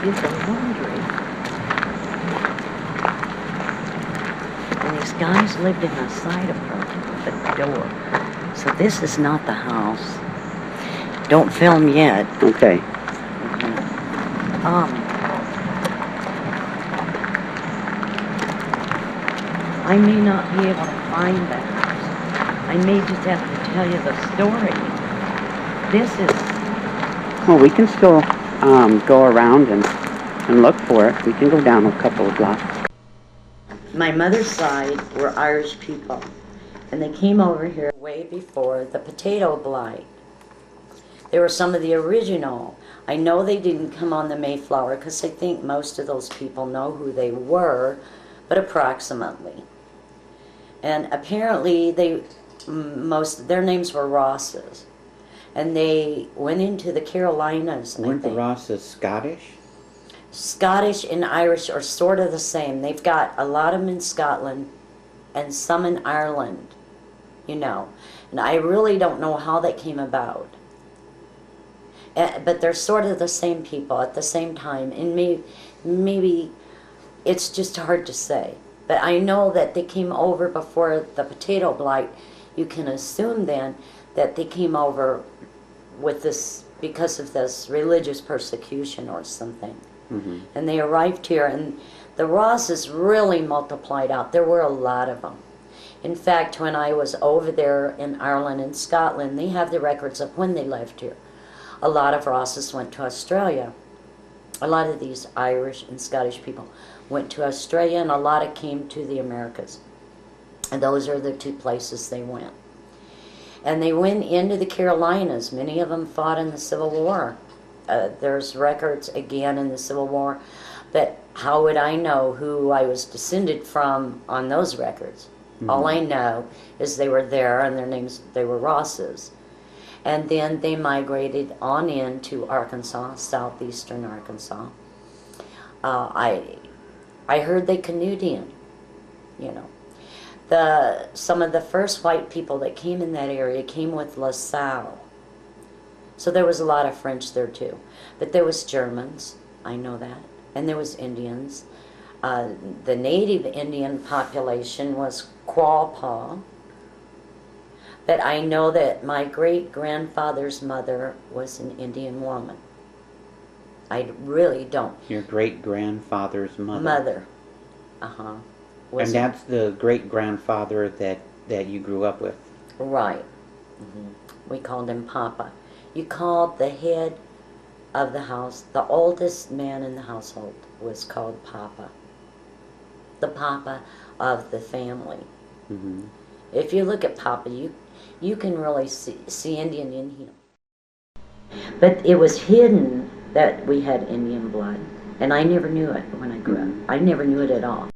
is a laundry. And these guys lived in a side apartment with a door. So this is not the house. Don't film yet. Okay. I may not be able to find the house. I may just have to tell you the story. This is... Well, we can still go around and look for it. We can go down a couple of blocks. My mother's side were Irish people, and they came over here way before the potato blight. They were some of the original. I know they didn't come on the Mayflower because I think most of those people know who they were, but approximately. And apparently most of their names were Rosses. And they went into the Carolinas. Weren't the Rosses Scottish? Scottish and Irish are sort of the same. They've got a lot of them in Scotland and some in Ireland, you know. And I really don't know how that came about. But they're sort of the same people at the same time. And maybe it's just hard to say. But I know that they came over before the potato blight. You can assume then that they came over with this because of this religious persecution or something. Mm-hmm. And they arrived here, and the Rosses really multiplied out. There were a lot of them. In fact, when I was over there in Ireland and Scotland, they have the records of when they left here. A lot of Rosses went to Australia. A lot of these Irish and Scottish people went to Australia, and a lot of came to the Americas. And those are the two places they went. And they went into the Carolinas. Many of them fought in the Civil War. There's records again in the Civil War, but how would I know who I was descended from on those records? Mm-hmm. All I know is they were there, and their names, they were Rosses. And then they migrated on into Arkansas, southeastern Arkansas. I heard they canoed in, you know. Some of the first white people that came in that area came with LaSalle. So there was a lot of French there too. But there was Germans, I know that, and there was Indians. The native Indian population was Quapaw. But I know that my great-grandfather's mother was an Indian woman. I really don't. Your great-grandfather's mother? Mother. And that's the great-grandfather that you grew up with? Right. Mm-hmm. We called him Papa. You called the head of the house, the oldest man in the household was called Papa. The Papa of the family. Mm-hmm. If you look at Papa, you can really see Indian in him. But it was hidden that we had Indian blood. And I never knew it when I grew up. I never knew it at all.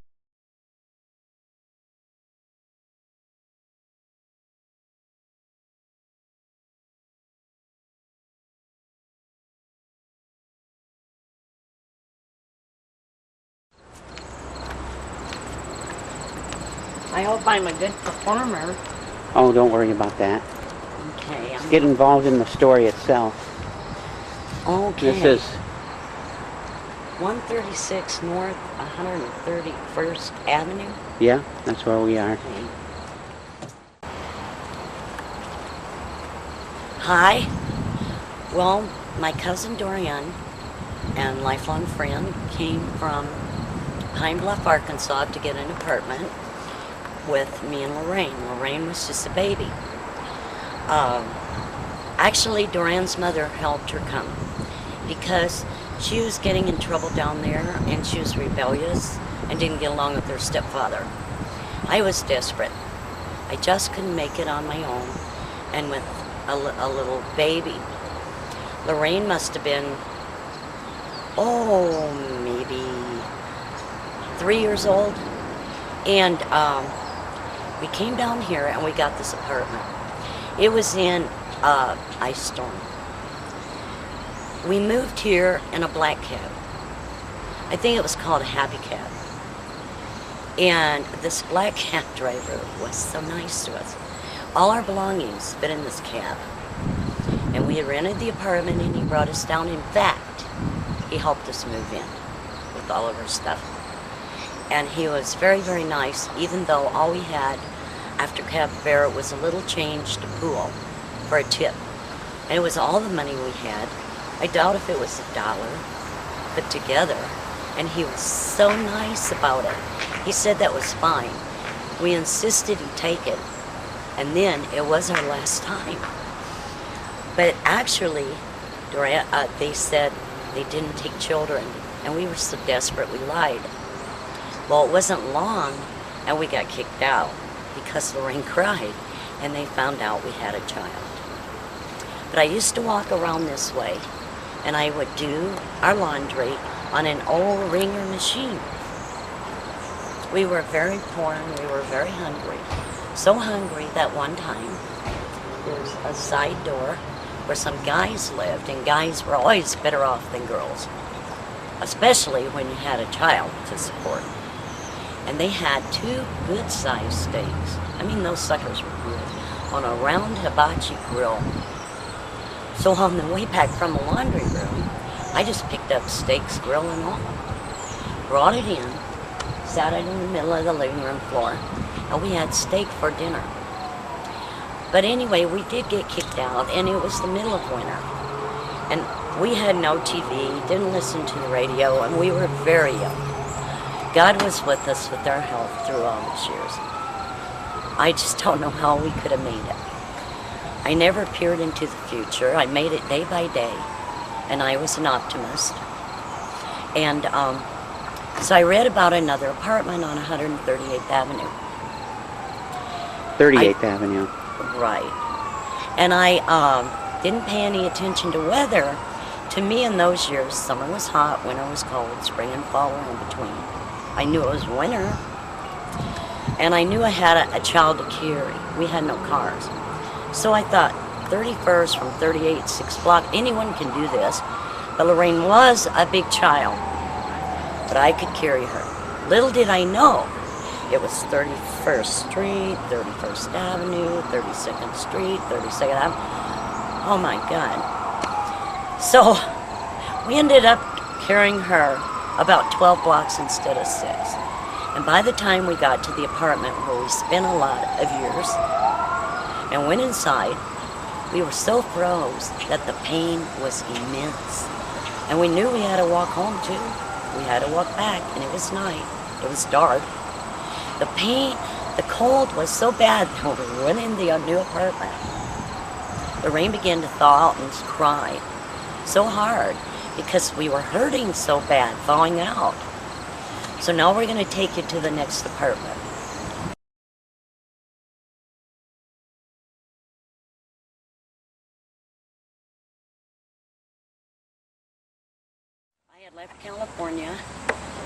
I hope I'm a good performer. Oh, don't worry about that. Okay. Get involved in the story itself. Okay. This is 136 North 131st Avenue. Yeah, that's where we are. Okay. Hi. Well, my cousin Dorian and lifelong friend came from Pine Bluff, Arkansas to get an apartment with me and Lorraine. Lorraine was just a baby. Actually, Dorian's mother helped her come because she was getting in trouble down there, and she was rebellious and didn't get along with her stepfather. I was desperate. I just couldn't make it on my own, and with a little baby. Lorraine must have been, maybe 3 years old, and we came down here and we got this apartment. It was in ice storm. We moved here in a black cab. I think it was called a happy cab. And this black cab driver was so nice to us. All our belongings fit in this cab. And we had rented the apartment, and he brought us down. In fact, he helped us move in with all of our stuff. And he was very, very nice, even though all we had after Cab Fair was a little change to pool for a tip. And it was all the money we had. I doubt if it was $1 put together. And he was so nice about it. He said that was fine. We insisted he take it. And then it was our last time. But actually, they said they didn't take children. And we were so desperate we lied. Well, it wasn't long and we got kicked out because Lorraine cried and they found out we had a child. But I used to walk around this way and I would do our laundry on an old wringer machine. We were very poor and we were very hungry. So hungry that one time there's a side door where some guys lived, and guys were always better off than girls, especially when you had a child to support. And they had 2 good-sized steaks. I mean, those suckers were good, on a round hibachi grill. So on the way back from the laundry room, I just picked up steaks, grill and all, brought it in, sat it in the middle of the living room floor, and we had steak for dinner. But anyway, we did get kicked out, and it was the middle of winter. And we had no TV, didn't listen to the radio, and we were very young. God was with us with our health through all these years. I just don't know how we could have made it. I never peered into the future. I made it day by day, and I was an optimist. And so I read about another apartment on 138th Avenue. 38th Avenue. Right. And I didn't pay any attention to weather. To me in those years, summer was hot, winter was cold, spring and fall were in between. I knew it was winter. And I knew I had a child to carry. We had no cars. So I thought, 31st from 38, 6 block, anyone can do this. But Lorraine was a big child. But I could carry her. Little did I know it was 31st Street, 31st Avenue, 32nd Street, 32nd Avenue. Oh my God. So we ended up carrying her about 12 blocks instead of 6. And by the time we got to the apartment where we spent a lot of years and went inside, we were so froze that the pain was immense. And we knew we had to walk home too. We had to walk back, and it was night. It was dark. The pain, the cold was so bad that we went in the new apartment. The rain began to thaw out and cry so hard because we were hurting so bad, thawing out. So now we're going to take you to the next apartment. I had left California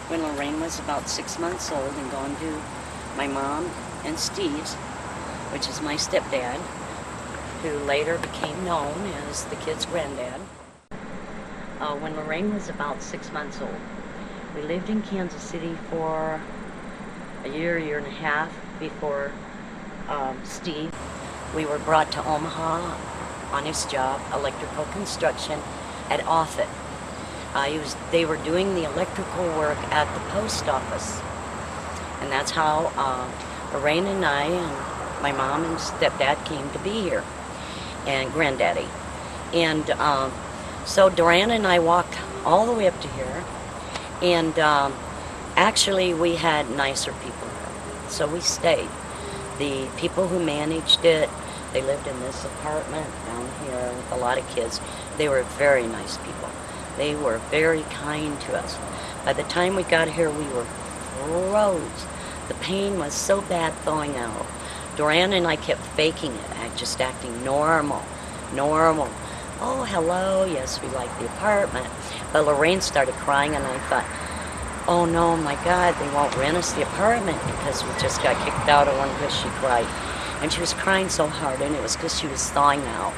when Lorraine was about 6 months old and gone to my mom and Steve's, which is my stepdad, who later became known as the kid's granddad. When Lorraine was about 6 months old, we lived in Kansas City for a year and a half before Steve. We were brought to Omaha on his job, electrical construction at Offutt. They were doing the electrical work at the post office. And that's how Lorraine and I and my mom and stepdad came to be here, and granddaddy. And so Duran and I walked all the way up to here, and actually we had nicer people here, so we stayed. The people who managed it, they lived in this apartment down here with a lot of kids. They were very nice people. They were very kind to us. By the time we got here, we were froze. The pain was so bad thawing out. Duran and I kept faking it, just acting normal. Oh, hello, yes, we like the apartment. But Lorraine started crying, and I thought, oh no, my God, they won't rent us the apartment because we just got kicked out of one because she cried. And she was crying so hard, and it was because she was thawing out.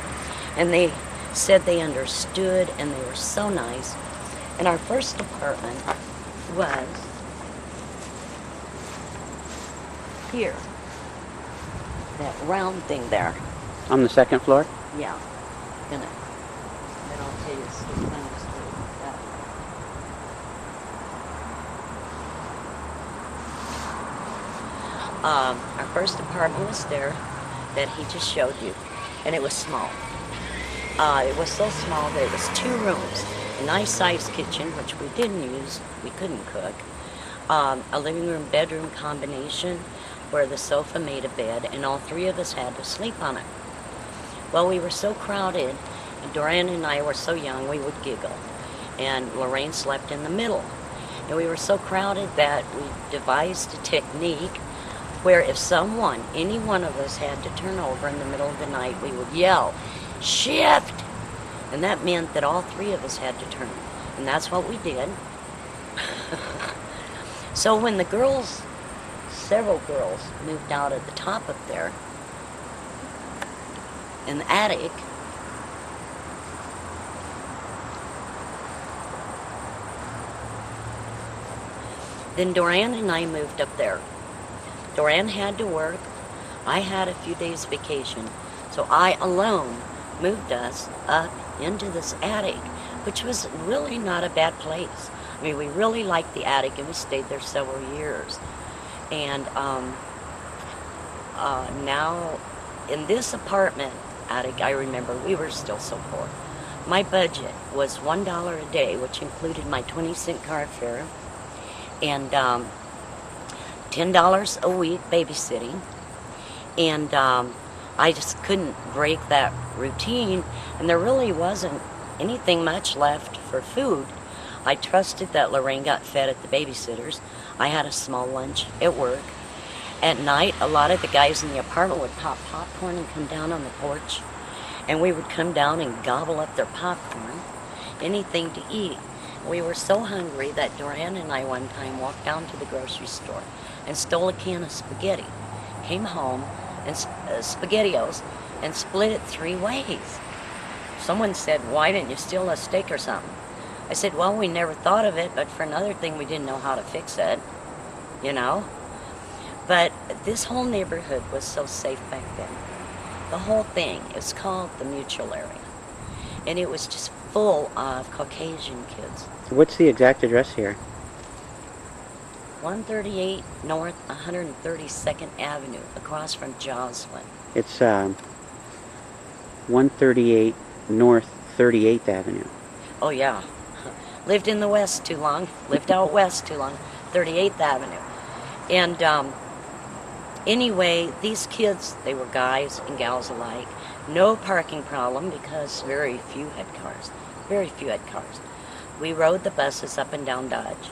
And they said they understood, and they were so nice. And our first apartment was here. That round thing there. On the second floor? Yeah. Then I'll tell you some things Our first apartment was there that he just showed you, and it was small. It was so small that it was 2 rooms, a nice sized kitchen, which we didn't use, we couldn't cook, a living room bedroom combination where the sofa made a bed, and all 3 of us had to sleep on it. Well, we were so crowded, and Doran and I were so young, we would giggle, and Lorraine slept in the middle. And we were so crowded that we devised a technique where if someone, any one of us, had to turn over in the middle of the night, we would yell, "Shift!" And that meant that all 3 of us had to turn. And that's what we did. So when the girls, several girls, moved out at the top up there, in the attic, then Doran and I moved up there. Doran had to work. I had a few days vacation. So I alone moved us up into this attic, which was really not a bad place. I mean, we really liked the attic, and we stayed there several years. And now, in this apartment attic, I remember we were still so poor. My budget was $1 a day, which included my 20-cent car fare, and $10 a week babysitting. And I just couldn't break that routine, and there really wasn't anything much left for food. I trusted that Lorraine got fed at the babysitters. I had a small lunch at work. At night, a lot of the guys in the apartment would pop popcorn and come down on the porch, and we would come down and gobble up their popcorn, anything to eat. We were so hungry that Doran and I one time walked down to the grocery store and stole a can of spaghetti, came home, and SpaghettiOs, and split it 3 ways. Someone said, "Why didn't you steal a steak or something?" I said, "Well, we never thought of it, but for another thing, we didn't know how to fix it, you know?" But this whole neighborhood was so safe back then. The whole thing is called the Mutual area, and it was just full of Caucasian kids. What's the exact address here? 138 North 132nd Avenue, across from Joslin. It's 138 North 38th Avenue. Oh yeah, lived in the West too long, lived out West too long, 38th Avenue. And anyway, these kids, they were guys and gals alike. No parking problem because very few had cars. Very few had cars. We rode the buses up and down Dodge.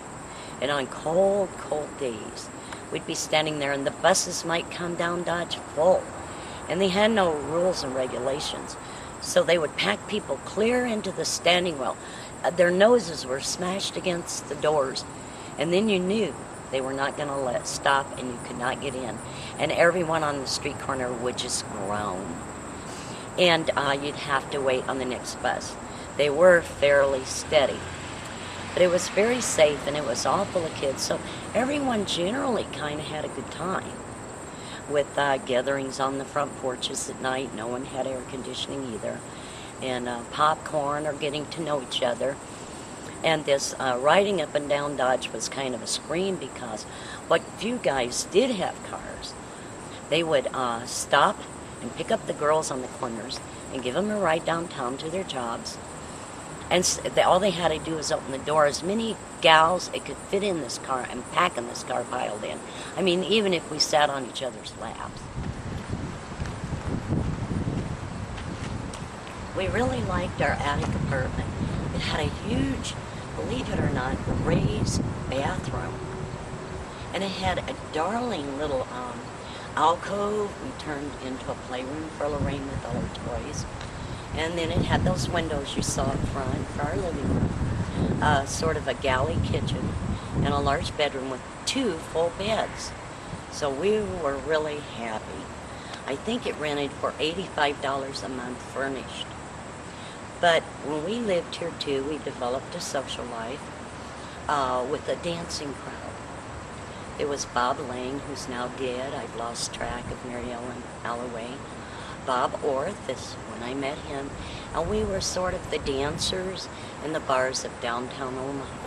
And on cold, cold days, we'd be standing there and the buses might come down Dodge full. And they had no rules and regulations. So they would pack people clear into the standing wheel. Their noses were smashed against the doors. And then you knew they were not going to stop and you could not get in. And everyone on the street corner would just groan. And you'd have to wait on the next bus. They were fairly steady. But it was very safe and it was all full of kids. So everyone generally kind of had a good time. With gatherings on the front porches at night. No one had air conditioning either. And popcorn or getting to know each other. And this riding up and down Dodge was kind of a scream because what few guys did have cars, they would stop and pick up the girls on the corners and give them a ride downtown to their jobs. And all they had to do was open the door. As many gals it could fit in this car and pack in this car piled in. I mean, even if we sat on each other's laps. We really liked our attic apartment. It had a huge, believe it or not, raised bathroom. And it had a darling little alcove we turned into a playroom for Lorraine with all her toys. And then it had those windows you saw up front for our living room. Sort of a galley kitchen and a large bedroom with 2 full beds. So we were really happy. I think it rented for $85 a month furnished. But when we lived here too, we developed a social life with a dancing crowd. There was Bob Lane, who's now dead. I've lost track of Mary Ellen Alloway. Bob Orth is when I met him. And we were sort of the dancers in the bars of downtown Omaha.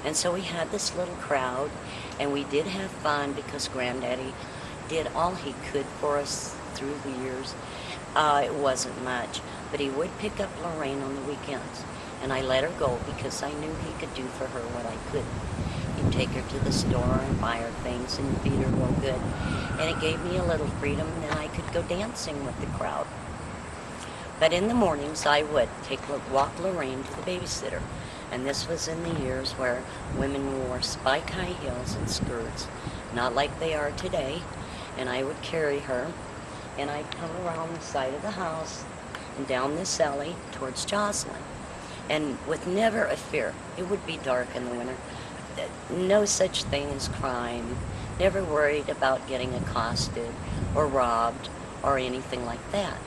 And so we had this little crowd, And we did have fun because Granddaddy did all he could for us through the years. It wasn't much, but he would pick up Lorraine on the weekends. And I let her go because I knew he could do for her what I couldn't. He'd take her to the store and buy her things and feed her real good. And it gave me a little freedom, and then I could go dancing with the crowd. But in the mornings, I would walk Lorraine to the babysitter. And this was in the years where women wore spike high heels and skirts, not like they are today. And I would carry her, and I'd come around the side of the house and down this alley towards Joslyn. And with never a fear. It would be dark in the winter. No such thing as crime. Never worried about getting accosted or robbed or anything like that.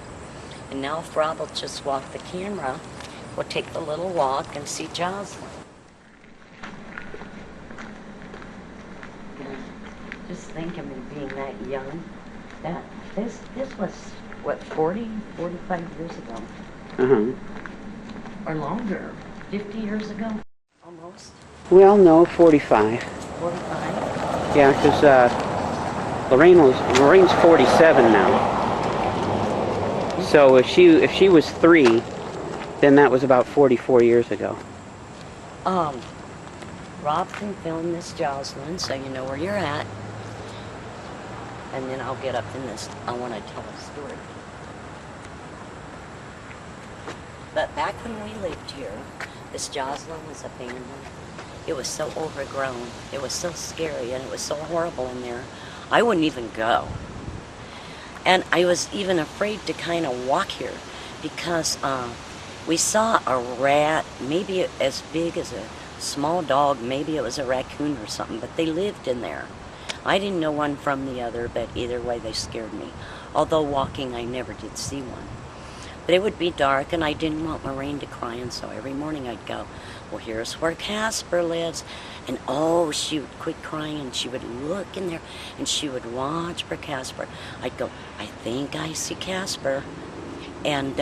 And now if Rob will just walk the camera, we'll take the little walk and see Joslyn. Just think of me being that young. This was, what, 40, 45 years ago? Uh-huh. Or longer. 50 years ago? Almost. Well, no, 45. 45? Yeah, because Lorraine's 47 now. So if she was 3, then that was about 44 years ago. Rob can film this, Joslyn, so you know where you're at. And then I'll get up in this. I want to tell a story. But back when we lived here, this Joslyn was abandoned. It was so overgrown. It was so scary, and it was so horrible in there. I wouldn't even go. And I was even afraid to kind of walk here because we saw a rat, maybe as big as a small dog, maybe it was a raccoon or something, but they lived in there. I didn't know one from the other, but either way they scared me. Although walking, I never did see one. But it would be dark, and I didn't want Lorraine to cry, and so every morning I'd go, well, here's where Casper lives. And oh, she would quit crying, and she would look in there, and she would watch for Casper. I'd go, I think I see Casper. And,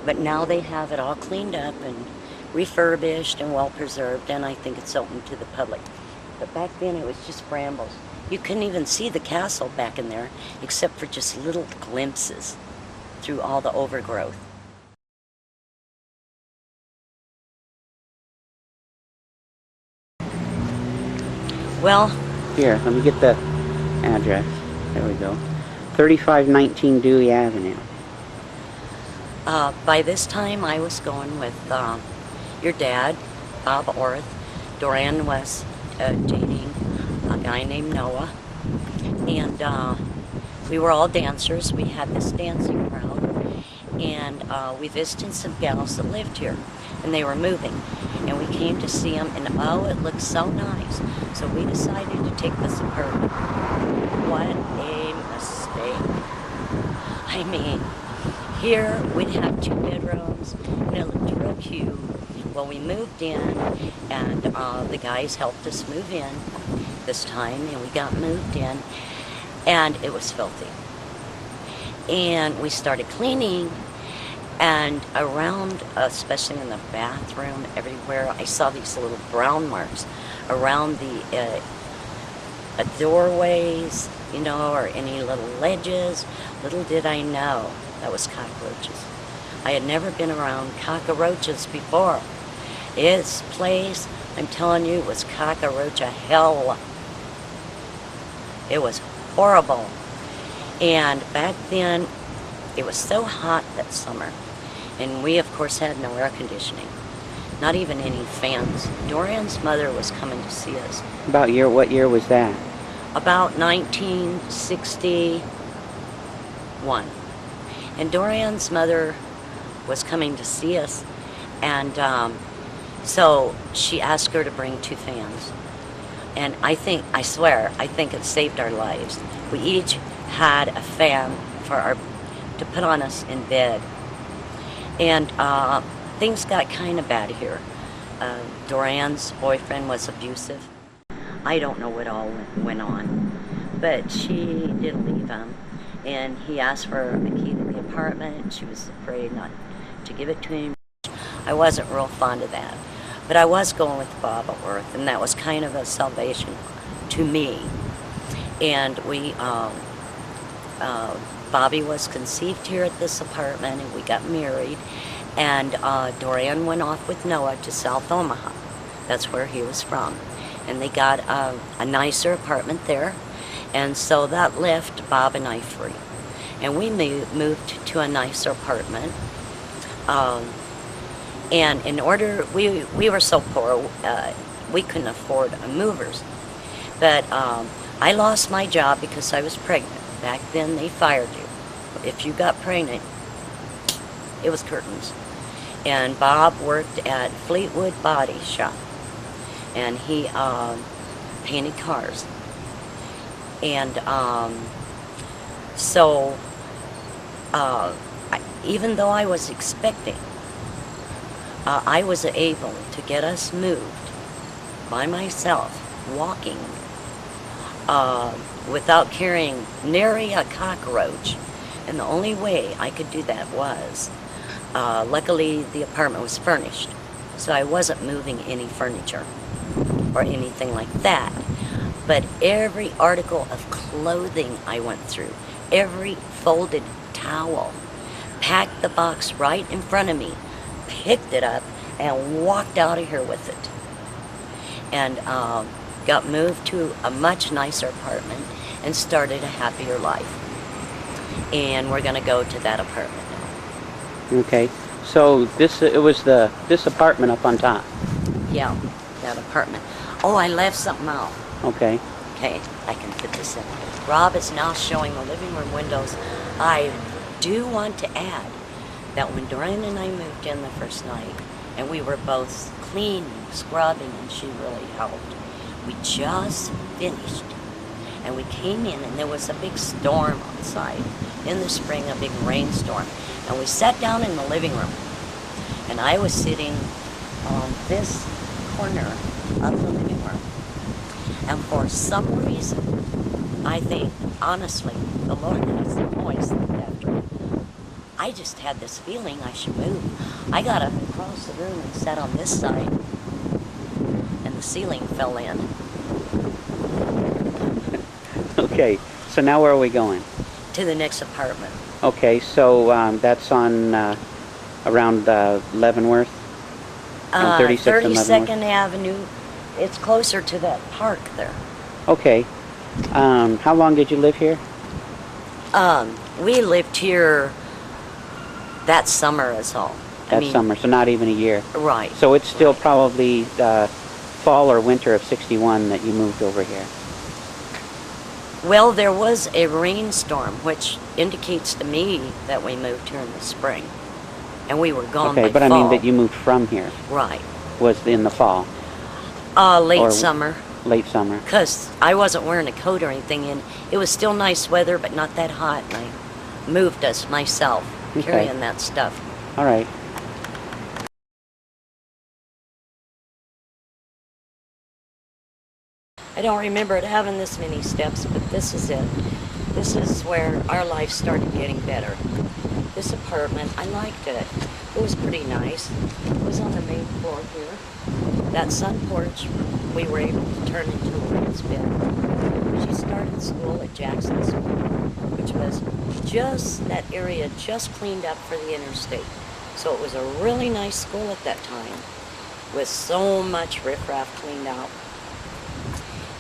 but now they have it all cleaned up and refurbished and well-preserved, and I think it's open to the public. But back then it was just brambles. You couldn't even see the castle back in there, except for just little glimpses through all the overgrowth. Well, Here, let me get the address. There we go. 3519 Dewey Avenue. by this time I was going with your dad, Bob Orth. Dorian was dating a guy named Noah. And we were all dancers. We had this dancing crowd. And we visited some gals that lived here. And they were moving. And we came to see them. And oh, it looked so nice. So we decided to take the Suburban. What a mistake. I mean, here we'd have 2 bedrooms. And it looked real cute. Well, we moved in. And the guys helped us move in this time. And we got moved in. And it was filthy. And we started cleaning, and around, especially in the bathroom, everywhere, I saw these little brown marks around the doorways, you know, or any little ledges. Little did I know that was cockroaches. I had never been around cockroaches before. This place, I'm telling you, was cockroach hell. It was horrible. And back then, it was so hot that summer. And we, of course, had no air conditioning. Not even any fans. Dorian's mother was coming to see us. What year was that? About 1961. And Dorian's mother was coming to see us. And so she asked her to bring 2 fans. And I think it saved our lives. We each had a fan to put on us in bed. And things got kind of bad here. Dorian's boyfriend was abusive. I don't know what all went on, but she did leave him. And he asked for a key to the apartment, and she was afraid not to give it to him. I wasn't real fond of that. But I was going with Bob Orth, and that was kind of a salvation to me. And Bobby was conceived here at this apartment, and we got married. And Dorian went off with Noah to South Omaha. That's where he was from. And they got a nicer apartment there. And so that left Bob and I free. And we moved to a nicer apartment. And in order, we were so poor, we couldn't afford movers. But I lost my job because I was pregnant. Back then, they fired you. If you got pregnant, it was curtains. And Bob worked at Fleetwood Body Shop. And he painted cars. And so, even though I was expecting, I was able to get us moved by myself, walking, without carrying nary a cockroach. And the only way I could do that was, luckily the apartment was furnished, so I wasn't moving any furniture or anything like that. But every article of clothing I went through, every folded towel, packed the box right in front of me, picked it up, and walked out of here with it. And got moved to a much nicer apartment and started a happier life. And we're gonna go to that apartment now. Okay. So this apartment up on top. Yeah, that apartment. Oh, I left something out. Okay. Okay, I can put this in. Rob is now showing the living room windows. I do want to add that when Dorian and I moved in the first night, and we were both cleaning, scrubbing, and she really helped. We just finished, and we came in, and there was a big storm outside. In the spring, a big rainstorm. And we sat down in the living room, and I was sitting on this corner of the living room. And for some reason, I think, honestly, the Lord has always looked after me. I just had this feeling I should move. I got up across the room and sat on this side, and the ceiling fell in. Okay. So now where are we going? To the next apartment. Okay. So that's on around Leavenworth. On 36th and 32nd Avenue. It's closer to that park there. Okay. How long did you live here? We lived here that summer is all. That summer, so not even a year. Right. So it's still probably fall or winter of '61 that you moved over here. Well, there was a rainstorm, which indicates to me that we moved here in the spring. And we were gone by Okay, but fall. I mean that you moved from here Right. was in the fall, Late Or- summer. late summer. Because I wasn't wearing a coat or anything, and it was still nice weather, but not that hot, and I moved us myself, Okay. carrying that stuff. All right. I don't remember it having this many steps, but this is it. This is where our life started getting better. This apartment, I liked it. It was pretty nice. It was on the main floor here. That sun porch, we were able to turn into a women's bed. She started school at Jackson School, which was just that area just cleaned up for the interstate. So it was a really nice school at that time, with so much riffraff cleaned out.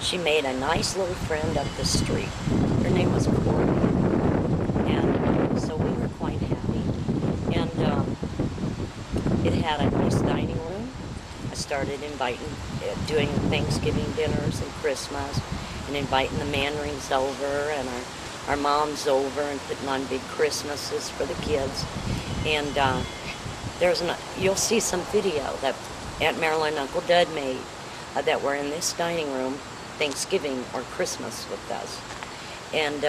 She made a nice little friend up the street. Her name was Courtney. And so we were quite happy. And it had a nice dining room. I started doing Thanksgiving dinners and Christmas, and inviting the Manrings over and our moms over, and putting on big Christmases for the kids. And you'll see some video that Aunt Marilyn and Uncle Dud made that were in this dining room Thanksgiving or Christmas with us. And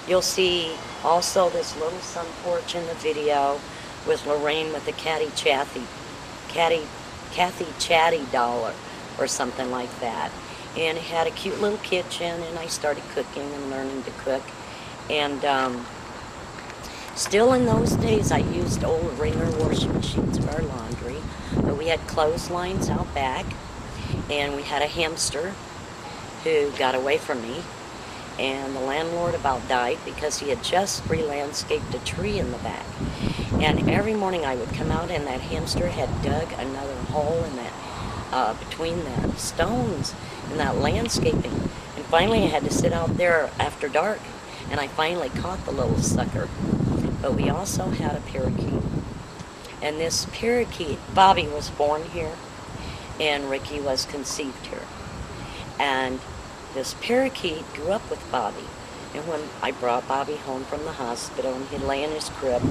you'll see also this little sun porch in the video with Lorraine with the Kathy Chatty doll or something like that. And it had a cute little kitchen, and I started cooking and learning to cook. And still in those days, I used old Wringer washing machines for our laundry, but we had clotheslines out back, and we had a hamster. who got away from me, and the landlord about died because he had just re-landscaped a tree in the back. And every morning I would come out and that hamster had dug another hole in that, between the stones and that landscaping. And finally I had to sit out there after dark, and I finally caught the little sucker. But we also had a parakeet. And this parakeet, Bobby was born here, and Ricky was conceived here. And this parakeet grew up with Bobby. And when I brought Bobby home from the hospital and he'd lay in his crib,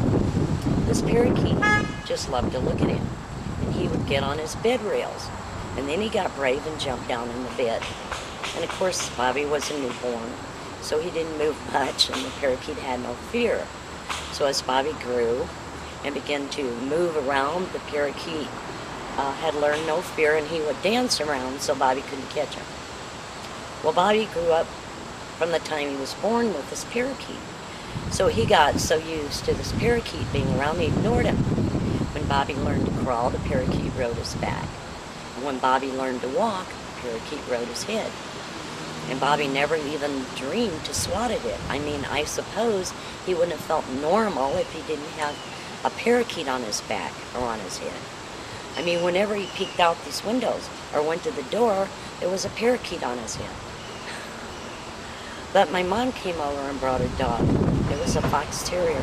this parakeet just loved to look at him. And he would get on his bed rails. And then he got brave and jumped down in the bed. And of course, Bobby was a newborn, so he didn't move much, and the parakeet had no fear. So as Bobby grew and began to move around, the parakeet had learned no fear, and he would dance around so Bobby couldn't catch him. Well, Bobby grew up from the time he was born with this parakeet. So he got so used to this parakeet being around, he ignored him. When Bobby learned to crawl, the parakeet rode his back. And when Bobby learned to walk, the parakeet rode his head. And Bobby never even dreamed to swat at it. I mean, I suppose he wouldn't have felt normal if he didn't have a parakeet on his back or on his head. I mean, whenever he peeked out these windows or went to the door, there was a parakeet on his head. But my mom came over and brought a dog. It was a fox terrier.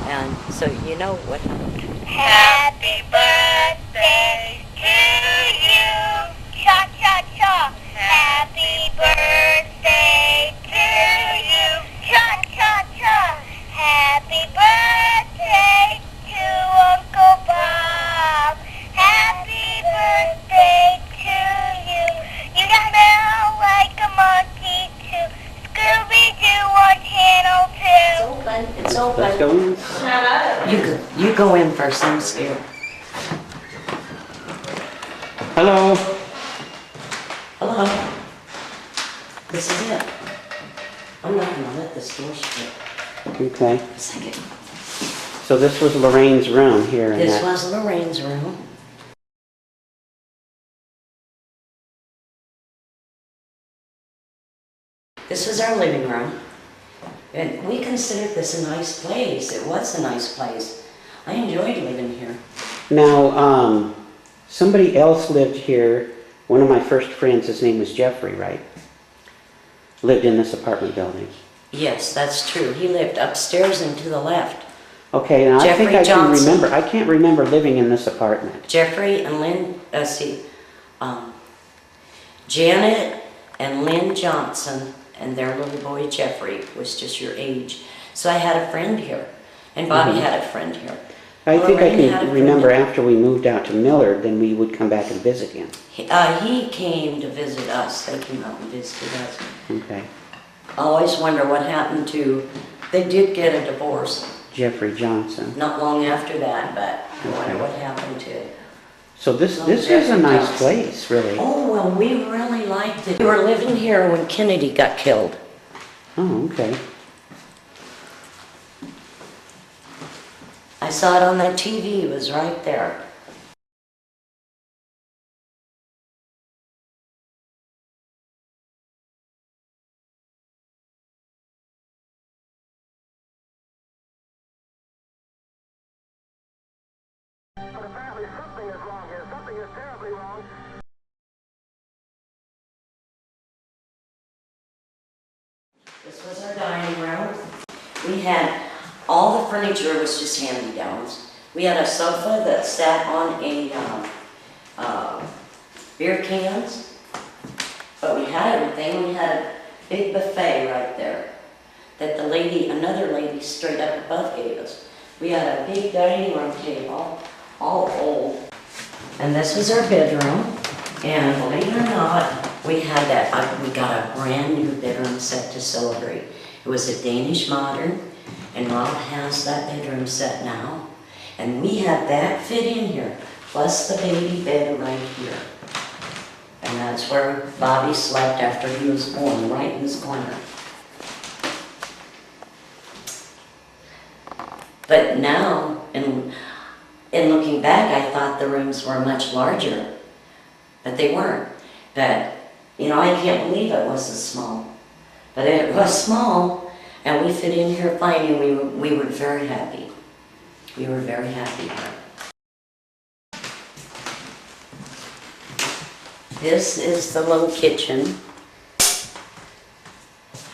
And so you know what happened. Happy birthday to you. Cha cha cha. Happy birthday to you. Cha cha cha. Happy birthday to Uncle Bob. Happy birthday to you. You smell like a monkey too. Scooby-Doo on Channel 2. It's open. Let's go in. You go in first, I'm scared. Hello. Hello? This is it. I'm not gonna let this door shut. Okay. A second. So this was Lorraine's room here in This that. was Lorraine's room. This was our living room. And we considered this a nice place. It was a nice place. I enjoyed living here. Now, somebody else lived here. One of my first friends, his name was Jeffrey, right? Lived in this apartment building. Yes, that's true. He lived upstairs and to the left. Okay, now I Jeffrey think I Johnson. can remember. I can't remember living in this apartment. Jeffrey and Lynn, Janet and Lynn Johnson and their little boy Jeffrey was just your age. So I had a friend here, and Bobby had a friend here. I think I Lorraine had a can friend remember here. after we moved out to Millard, then we would come back and visit him. He came to visit us. They came out and visited us. Okay. I always wonder what happened to, they did get a divorce Jeffrey Johnson. not long after that, but I wonder Okay. what happened to it. So this Oh, is a Jeffrey nice Johnson. place, really. Oh, well, we really liked it. We were living here when Kennedy got killed. Oh, okay. I saw it on that TV, it was right there. But apparently something is wrong here. Something is terribly wrong. This was our dining room. We had, all the furniture was just hand-me-downs. We had a sofa that sat on a beer cans, but we had everything. We had a big buffet right there that the lady, another lady straight up above gave us. We had a big dining room table, all old. And this was our bedroom. And believe it or not, we had that, we got a brand new bedroom set to celebrate. It was a Danish modern, and Mom has that bedroom set now. And we had that fit in here, plus the baby bed right here. And that's where Bobby slept after he was born, right in this corner. But now, in looking back, I thought the rooms were much larger, but they weren't. But You know, I can't believe it was this small. But it was small, and we fit in here fine, and we were very happy. We were very happy. This is the little kitchen.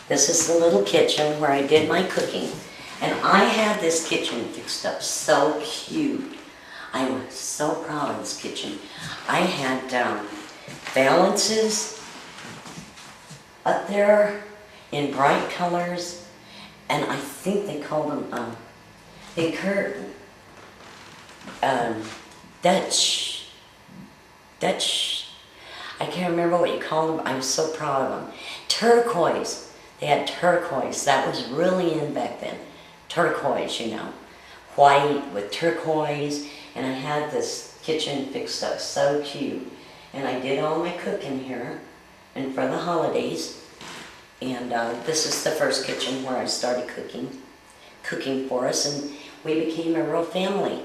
This is the little kitchen where I did my cooking. And I had this kitchen fixed up so cute. I was so proud of this kitchen. I had valances up there in bright colors, and I think they called them Dutch. I can't remember what you call them. I'm so proud of them. Turquoise. They had turquoise. That was really in back then. Turquoise, you know. White with turquoise. And I had this kitchen fixed up so cute. And I did all my cooking here. And for the holidays. And this is the first kitchen where I started cooking for us. And we became a real family.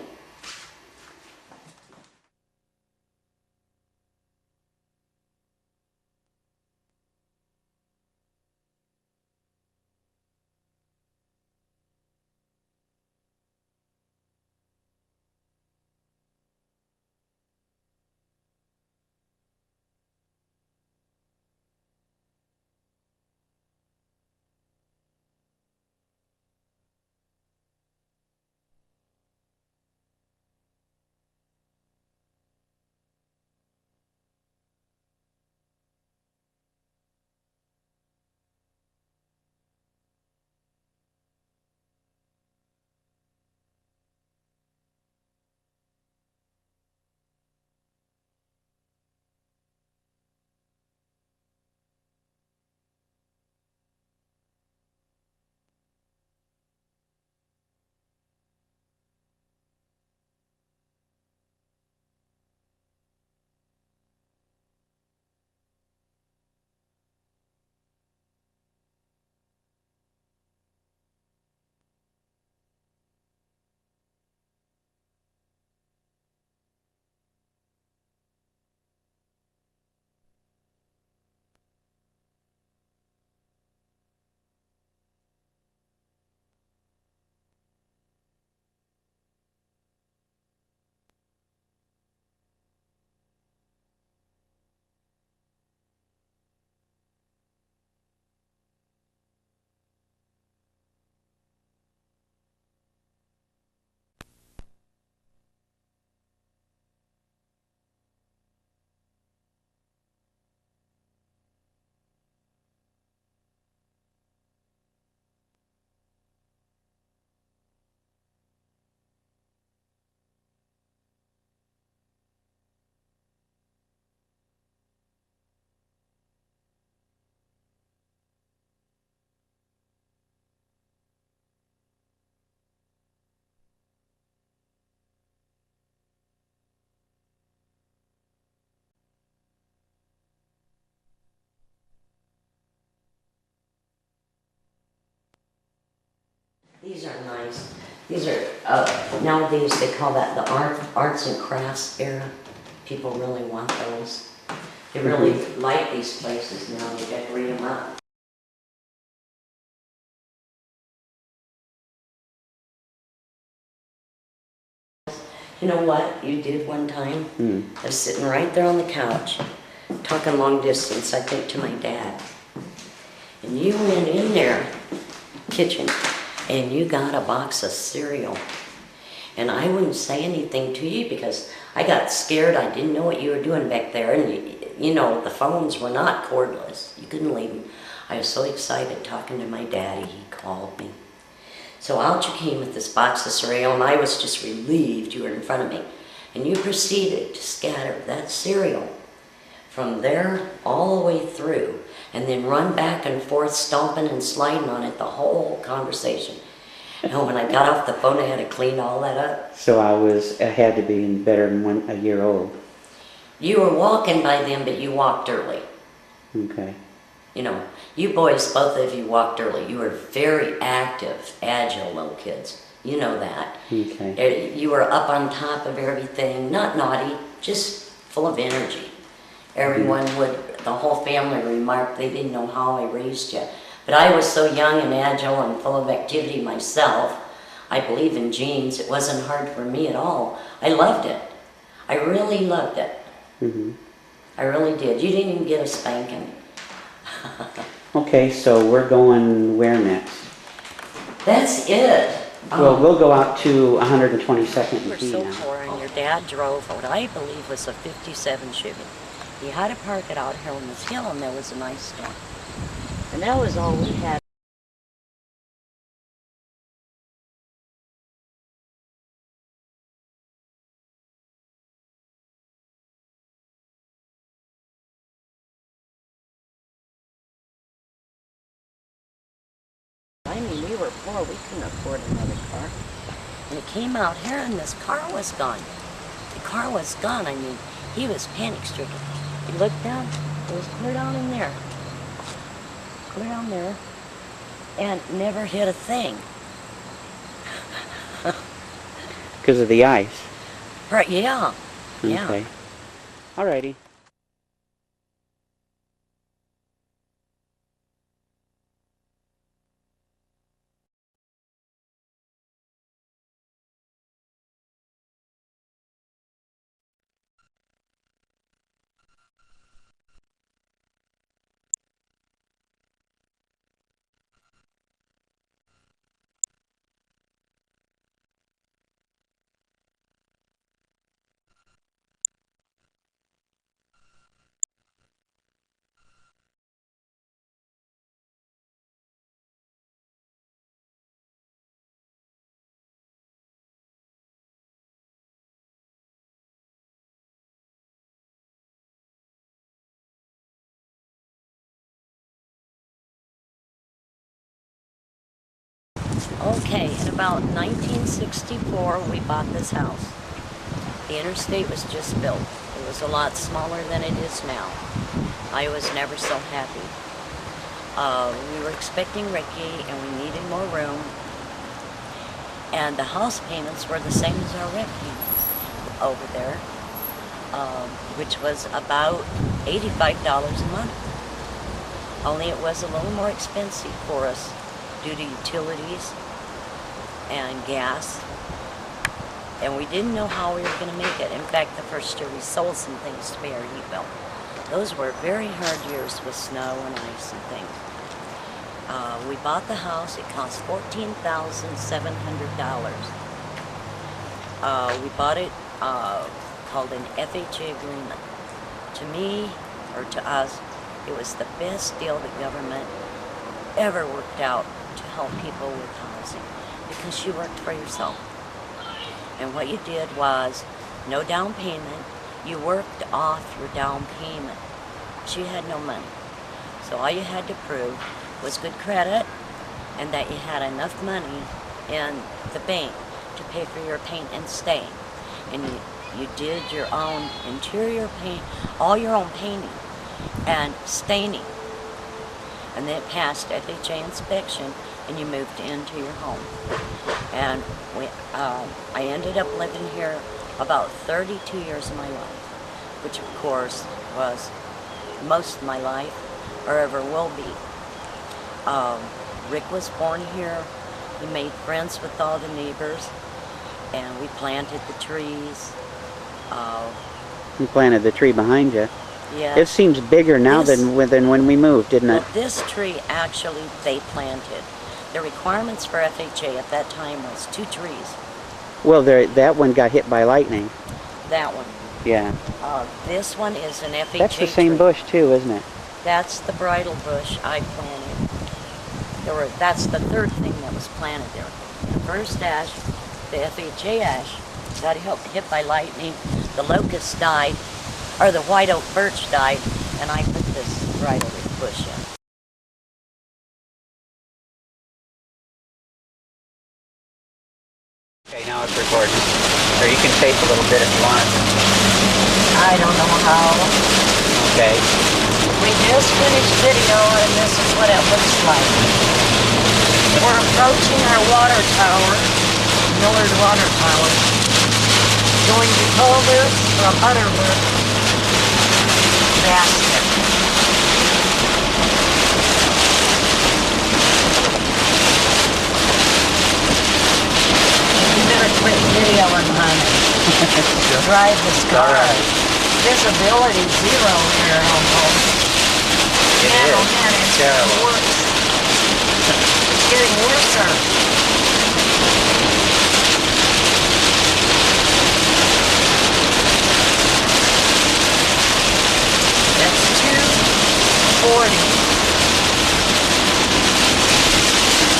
These are nice. These are, nowadays they call that the arts and crafts era. People really want those. They really like these places now. They decorate them up. You know what you did one time? I was sitting right there on the couch, talking long distance, I think, to my dad. And you went in there, kitchen, and you got a box of cereal. And I wouldn't say anything to you because I got scared. I didn't know what you were doing back there. And you know, the phones were not cordless. You couldn't leave them. I was so excited talking to my daddy. He called me. So out you came with this box of cereal, and I was just relieved you were in front of me. And you proceeded to scatter that cereal from there all the way through, and then run back and forth, stomping and sliding on it the whole conversation. And when I got off the phone, I had to clean all that up. So I had to be better than a year old. You were walking by then, but you walked early. Okay. You know, you boys, both of you walked early. You were very active, agile little kids. You know that. Okay. You were up on top of everything, not naughty, just full of energy. Everyone would the whole family remarked they didn't know how I raised you. But I was so young and agile and full of activity myself. I believe in genes. It wasn't hard for me at all. I loved it. I really loved it. Mm-hmm. I really did. You didn't even get a spanking. Okay, so we're going where next? That's it. Well, we'll go out to 122nd We were and B so now. poor, and your dad drove what I believe was a 57 Chevy. He had to park it out here on this hill, and there was a nice storm. And that was all we had. I mean, we were poor. We couldn't afford another car. And he came out here, and this car was gone. The car was gone. I mean, he was panic-stricken. He looked down. It was clear down in there. Clear down there. And never hit a thing. Because of the ice. Right, yeah. Yeah. Okay. Alrighty. Okay, in about 1964, we bought this house. The interstate was just built. It was a lot smaller than it is now. I was never so happy. We were expecting Ricky, and we needed more room. And the house payments were the same as our rent payments over there, which was about $85 a month. Only it was a little more expensive for us due to utilities and gas. And we didn't know how we were going to make it. In fact, the first year we sold some things to pay our heat bill. Those were very hard years with snow and ice and things. We bought the house. It cost $14,700. We bought it called an FHA agreement. To me, or to us, it was the best deal the government ever worked out to help people with housing, because you worked for yourself. And what you did was no down payment. You worked off your down payment. But you had no money. So all you had to prove was good credit and that you had enough money in the bank to pay for your paint and stain. And you did your own interior paint, all your own painting and staining. And then it passed FHA inspection, and you moved into your home. And I ended up living here about 32 years of my life, which of course was most of my life, or ever will be. Rick was born here. He made friends with all the neighbors, and we planted the trees. You planted the tree behind you. Yeah. It seems bigger now than when we moved, didn't it? Well, this tree actually they planted. The requirements for FHA at that time was 2 trees. Well, that one got hit by lightning. That one. Yeah. This one is an FHA That's the same tree. bush too, isn't it? That's the bridal bush I planted. That's the third thing that was planted there. The first ash, the FHA ash, got hit by lightning. The locust died, or the white oak birch died, and I put this bridal bush in. Okay, now it's recording. Or you can tape a little bit if you want. I don't know how. Okay. We just finished video, and this is what it looks like. We're approaching our water tower, Millard Water Tower, going to Culver from Butterworth, Basket. quit videoing, honey. Drive the car. Visibility zero here almost. It Man, is. oh man, it's Terrible. worse. It's getting worse. That's 240.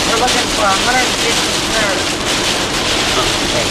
We're looking for 153rd. Okay.